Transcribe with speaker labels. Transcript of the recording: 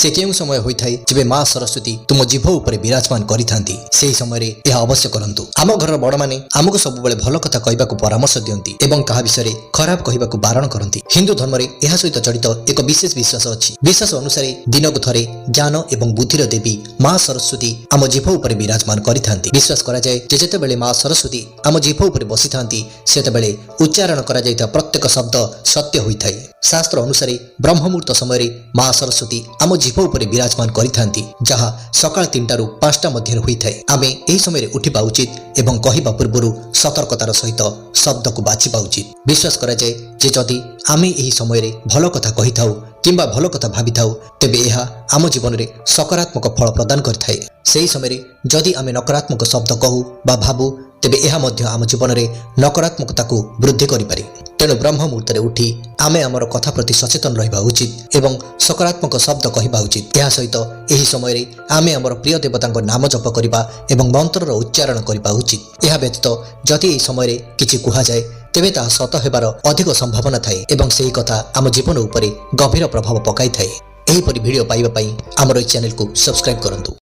Speaker 1: से केउं समय होइथाय जेबे मां सरस्वती तुम जीभ उपरे विराजमान करिथांती सेही समय रे यह अवश्य करंतु। आम घर बड़ माने आमको सब बेले भल कथा कहबाकू परामर्श दियंती एवं कहा विषय खराब कहबाकू बारण करंती। हिंदू धर्म रे एहा सहित जड़ित एक विशेष विश्वास अछि। विश्वास अनुसार दिनक थरे ज्ञान एवं बुद्धिर देवी मां सरस्वती आम जीभ उपरे विराजमान करिथांती। विश्वास करा जाय जे जेतेबेले मां सरस्वती आम जीभ उपरे बसिथांती सेतेबेले उच्चारण करा जायता प्रत्येक शब्द सत्य होइथाय। शास्त्र अनुसार ब्रह्म मुहूर्त समय मां सरस्वती आम जीभ उपरे विराजमान करिथांती जहा सकाळ 3टा रु 5टा मध्य होइथाय। आमे एही समय उठिबा उचित एवं कहिबा पूर्वरु सतर्कतार सहित शब्द को बाछिबा उचित। विश्वास करा जाय जे जदि आमे एही समय भल कथा कहिथाउ किंबा भल कथा भाबिथाउ तेबे एहा आम जीवन में सकारात्मक फल प्रदान करिथाय। सेही समय जदि आमे नकारात्मक शब्द कहू बा भाबू तेबे एहा मध्य आम जीवन में नकारात्मकता को वृद्धि करि पारे। तेणु ब्रह्म मुहूर्त उठी आमे आमर कथा प्रति सचेतन रहिबा उचित एवं सकारात्मक शब्द कहिबा उचित। एहा सहित एही समय आमे आमर प्रिय देवतांक नाम जप करिबा एवं मंत्रर उच्चारण करिबा उचित। एहा व्यतीत जदि एही समय किछि कुहा जाय तेबे ता सत हेबार अधिक संभावना थाए एवं सेही कथा आम जीवन उपरे गभीर प्रभाव पकाई थाए। एही परि वीडियो पाइबा पई आमर चैनल को सब्सक्राइब करंतु।